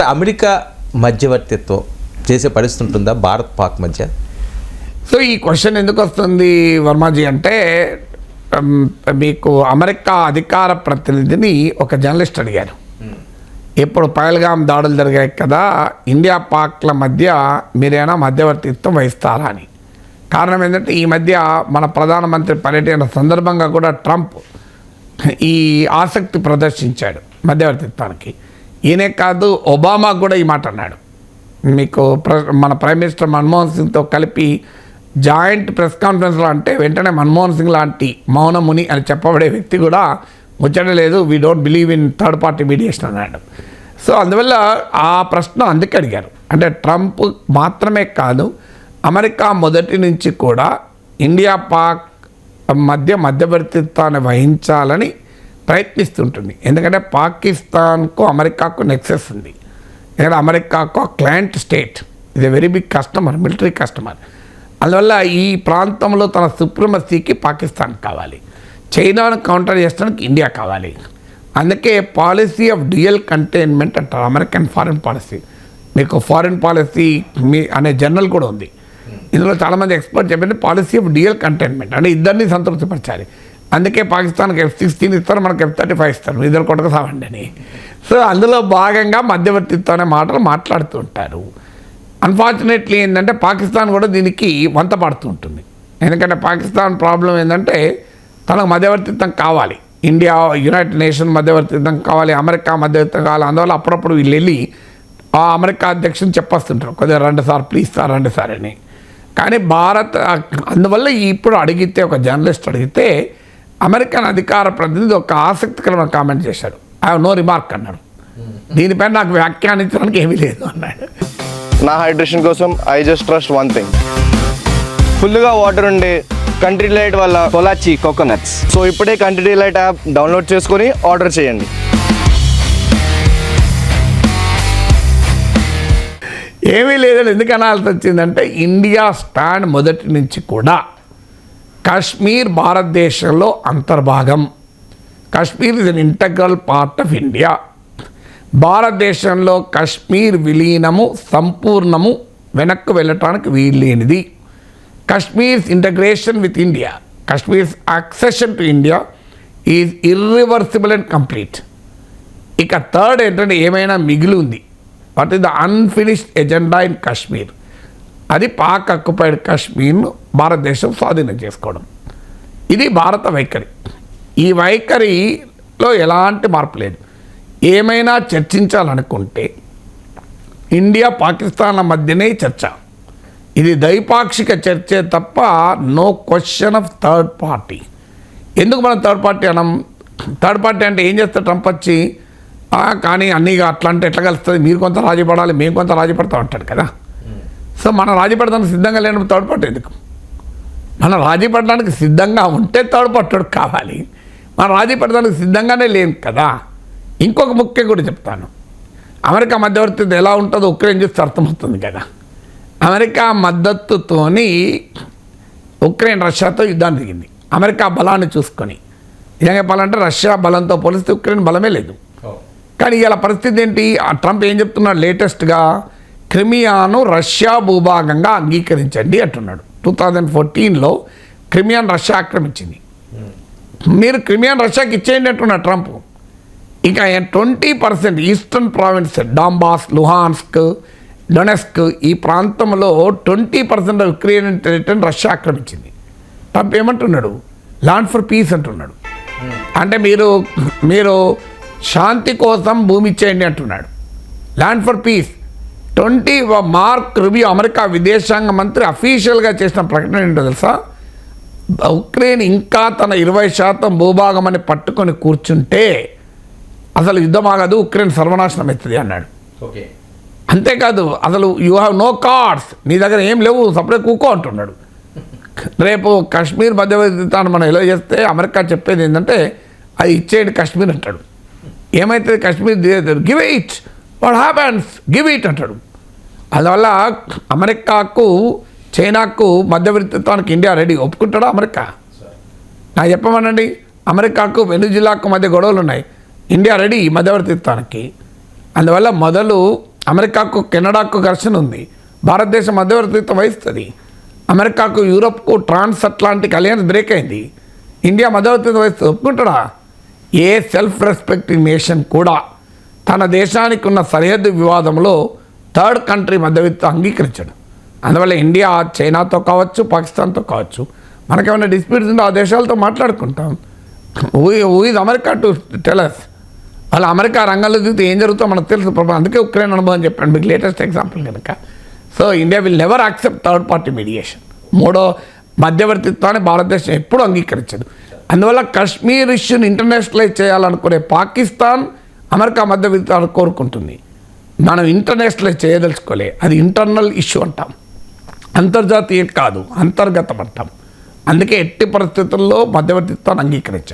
అంటే అమెరికా మధ్యవర్తిత్వం చేసే పరిస్థితి ఉంటుందా భారత్ పాక్ మధ్య? సో ఈ క్వశ్చన్ ఎందుకు వస్తుంది వర్మాజీ అంటే, మీకు అమెరికా అధికార ప్రతినిధిని ఒక జర్నలిస్ట్ అడిగారు, ఇప్పుడు పహల్గాం దాడులు జరిగాయి కదా, ఇండియా పాక్ల మధ్య మీరేనా మధ్యవర్తిత్వం వహిస్తారా అని. కారణం ఏంటంటే ఈ మధ్య మన ప్రధానమంత్రి పర్యటన సందర్భంగా కూడా ట్రంప్ ఈ ఆసక్తి ప్రదర్శించాడు మధ్యవర్తిత్వానికి. ఈయనే కాదు, ఒబామా కూడా ఈ మాట అన్నాడు. మీకు మన ప్రైమ్ మినిస్టర్ మన్మోహన్ సింగ్తో కలిపి జాయింట్ ప్రెస్ కాన్ఫరెన్స్లో అంటే వెంటనే మన్మోహన్ సింగ్ లాంటి మౌనముని అని చెప్పబడే వ్యక్తి కూడా ముచ్చట లేదు, we don't believe in third party mediation అన్నాడు. సో అందువల్ల ఆ ప్రశ్న అందుకే అడిగారు. అంటే ట్రంప్ మాత్రమే కాదు, అమెరికా మొదటి నుంచి కూడా ఇండియా పాక్ మధ్యవర్తిత్వాన్ని వహించాలని ప్రయత్నిస్తుంటుంది. ఎందుకంటే పాకిస్తాన్కు అమెరికాకు నెక్సెస్ ఉంది. ఎందుకంటే అమెరికాకు క్లయింట్ స్టేట్, ఇది very big customer, military customer. అందువల్ల ఈ ప్రాంతంలో తన సుప్రమసీకి పాకిస్తాన్ కావాలి, చైనాను కౌంటర్ చేయడానికి ఇండియా కావాలి. అందుకే పాలసీ ఆఫ్ డ్యూయల్ కంటైన్మెంట్ అంటారు అమెరికన్ ఫారిన్ పాలసీ. మీకు ఫారిన్ పాలసీ అనే జర్నల్ కూడా ఉంది. ఇందులో చాలామంది ఎక్స్పర్ట్ చెప్పింది పాలసీ ఆఫ్ డ్యూయల్ కంటైన్మెంట్ అంటే ఇద్దరిని సంతృప్తిపరచాలి. అందుకే పాకిస్తాన్కి F-16 ఇస్తారు, మనకు F-35 ఇస్తారు, ఇద్దరు కొట్టక సావండి అని. సో అందులో భాగంగా మధ్యవర్తిత్వం అనే మాటలు మాట్లాడుతూ ఉంటారు. అన్ఫార్చునేట్లీ ఏంటంటే పాకిస్తాన్ కూడా దీనికి వంత పడుతూ ఉంటుంది. ఎందుకంటే పాకిస్తాన్ ప్రాబ్లం ఏంటంటే తనకు మధ్యవర్తిత్వం కావాలి, ఇండియా యునైటెడ్ నేషన్ మధ్యవర్తిత్వం కావాలి, అమెరికా మధ్యవర్తిత్వం కావాలి. అందువల్ల అప్పుడప్పుడు వీళ్ళు వెళ్ళి ఆ అమెరికా అధ్యక్షుని చెప్పొస్తుంటారు, కొద్దిగా రండి సార్, ప్లీజ్ సార్ రండి సార్ అని. కానీ భారత్ అందువల్ల ఇప్పుడు అడిగితే, ఒక జర్నలిస్ట్ అడిగితే అమెరికన్ అధికార ప్రతినిధి ఒక ఆసక్తికరమైన కామెంట్ చేశాడు. ఐ హావ్ నో రిమార్క్ అన్నాడు. దీనిపైన నాకు వ్యాఖ్యానించడానికి ఏమీ లేదు అన్నాడు. నా హైడ్రేషన్ కోసం I just trust one thing, ఫుల్గా వాటర్ ఉండే కంట్రీ డిలైట్ వల్ల పొలాచి కోకోనట్స్. సో ఇప్పుడే కంట్రీ డిలైట్ యాప్ డౌన్లోడ్ చేసుకొని ఆర్డర్ చేయండి. ఏమీ లేదని ఎందుకు అనాల్సి వచ్చిందంటే, ఇండియా స్టాండ్ మొదటి నుంచి కూడా కాశ్మీర్ భారతదేశంలో అంతర్భాగం. Kashmir is an integral part of India. భారతదేశంలో కాశ్మీర్ విలీనము సంపూర్ణము వెనక్కు వెళ్ళటానికి వీల్లేనిది. Kashmir's integration with India, Kashmir's accession to India is irreversible and complete. ఇక థర్డ్ ఏంటంటే ఏమైనా మిగిలి ఉంది, what is the unfinished agenda in Kashmir, అది పాక్ అక్యుపైడ్ కాశ్మీర్ను భారతదేశం స్వాధీనం చేసుకోవడం. ఇది భారత వైఖరి. ఈ వైఖరిలో ఎలాంటి మార్పు లేదు. ఏమైనా చర్చించాలనుకుంటే ఇండియా పాకిస్తాన్ల మధ్యనే చర్చ. ఇది ద్వైపాక్షిక చర్చే తప్ప no question of third party. ఎందుకు మనం థర్డ్ పార్టీ అనం? థర్డ్ పార్టీ అంటే ఏం చేస్తారు ట్రంప్ వచ్చి, కానీ అన్నీగా అట్లా అంటే ఎట్లా కలుస్తుంది, మీరు కొంత రాజీ పడాలి, మేము కొంత రాజీ పడతాం అంటాడు కదా. సో మనం రాజీ పడడానికి సిద్ధంగా లేనప్పుడు థర్డ్ పార్టీ ఎందుకు? మనం రాజీ పడడానికి సిద్ధంగా ఉంటే థర్డ్ పార్టీ కావాలి. మనం రాజీ పడడానికి సిద్ధంగానే లేము కదా. ఇంకొక ముఖ్యం కూడా చెప్తాను, అమెరికా మధ్యవర్తిత్వం ఎలా ఉంటుందో ఉక్రెయిన్ చూస్తే అర్థమవుతుంది కదా. అమెరికా మద్దతుతోని ఉక్రెయిన్ రష్యాతో యుద్ధాన్ని దిగింది, అమెరికా బలాన్ని చూసుకొని. నిజంగా చెప్పాలంటే రష్యా బలంతో పోలిస్తే ఉక్రెయిన్ బలమే లేదు. కానీ ఇలా పరిస్థితి ఏంటి? ట్రంప్ ఏం చెప్తున్నాడు లేటెస్ట్గా, క్రిమియాను రష్యా భూభాగంగా అంగీకరించండి అంటున్నాడు. 2014లో క్రిమియాను రష్యా ఆక్రమించింది, మీరు క్రిమియాను రష్యాకి ఇచ్చేయండి అంటున్నాడు ట్రంప్. ఇంకా 20% ఈస్టర్న్ ప్రావిన్స్ డాంబాస్, లుహాన్స్క్, డొనెస్క్ ఈ ప్రాంతంలో 20% ఆఫ్ యుక్రెయిన్ టెరిటరీని రష్యా ఆక్రమించింది. ట్రంప్ ఏమంటున్నాడు? ల్యాండ్ ఫర్ పీస్ అంటున్నాడు. అంటే మీరు శాంతి కోసం భూమి ఇచ్చేయండి అంటున్నాడు. Land for piece. Mark Rubio America విదేశాంగ మంత్రి అఫీషియల్గా చేసిన ప్రకటన ఏంటో తెలుసా? ఉక్రెయిన్ ఇంకా తన 20% భూభాగం అని పట్టుకొని కూర్చుంటే అసలు యుద్ధం ఆగదు, ఉక్రెయిన్ సర్వనాశనం అవుతుంది అన్నాడు. ఓకే, అంతేకాదు అసలు యూ హ్యావ్ నో కార్డ్స్, నీ దగ్గర ఏం లేవు, సపరేట్ కూకో అంటున్నాడు. రేపు కాశ్మీర్ మధ్యవర్తిత్వాన్ని మనం ఎలా చేస్తే అమెరికా చెప్పేది ఏంటంటే అది ఇచ్చేయండి కాశ్మీర్ అంటాడు. ఏమైతుంది Kashmir? Give it, what happens, give it అంటాడు. అందువల్ల అమెరికాకు చైనాకు మధ్యవర్తిత్వానికి ఇండియా రెడీ. ఒప్పుకుంటాడా అమెరికా? నాకు చెప్పమనండి. అమెరికాకు వెనుజిలాకు మధ్య గొడవలు ఉన్నాయి, ఇండియా రెడీ మధ్యవర్తిత్వానికి. అందువల్ల మొదలు అమెరికాకు కెనడాకు ఘర్షణ ఉంది, భారతదేశం మధ్యవర్తిత్వం వహిస్తుంది. అమెరికాకు యూరోప్కు ట్రాన్స్ అట్లాంటిక్ అలయన్స్ బ్రేక్ అయింది, ఇండియా మధ్యవర్తిత్వం వహిస్తుంది. ఒప్పుకుంటాడా? ఏ సెల్ఫ్ రెస్పెక్టింగ్ నేషన్ కూడా తన దేశానికి ఉన్న సరిహద్దు వివాదంలో థర్డ్ కంట్రీ మధ్యవర్తిత్వం అంగీకరించడు. అందువల్ల ఇండియా చైనాతో కావచ్చు, పాకిస్తాన్తో కావచ్చు, మనకేమైనా డిస్ప్యూట్స్ ఉందో ఆ దేశాలతో మాట్లాడుకుంటాం. ఊఇజ్ అమెరికా టు టెలస్. అలా అమెరికా రంగంలో దిగితే ఏం జరుగుతుందో మనకు తెలుసు. అందుకే ఉక్రెయిన్ అనుభవం చెప్పాను మీకు లేటెస్ట్ ఎగ్జాంపుల్ కనుక. So India will never accept third party mediation. మూడో మధ్యవర్తిత్వాన్ని భారతదేశం ఎప్పుడూ అంగీకరించదు. అందువల్ల కశ్మీర్ ఇష్యూని ఇంటర్నేషనలైజ్ చేయాలనుకునే పాకిస్తాన్ అమెరికా మధ్యవర్తిత్వాన్ని కోరుకుంటుంది. మనం ఇంటర్నేషనలైజ్ చేయదలుచుకోలే, అది ఇంటర్నల్ ఇష్యూ అంటాం, అంతర్జాతీయ కాదు, అంతర్గతం అంటాం. అందుకే ఎట్టి పరిస్థితుల్లో మధ్యవర్తిత్వాన్ని అంగీకరించాం.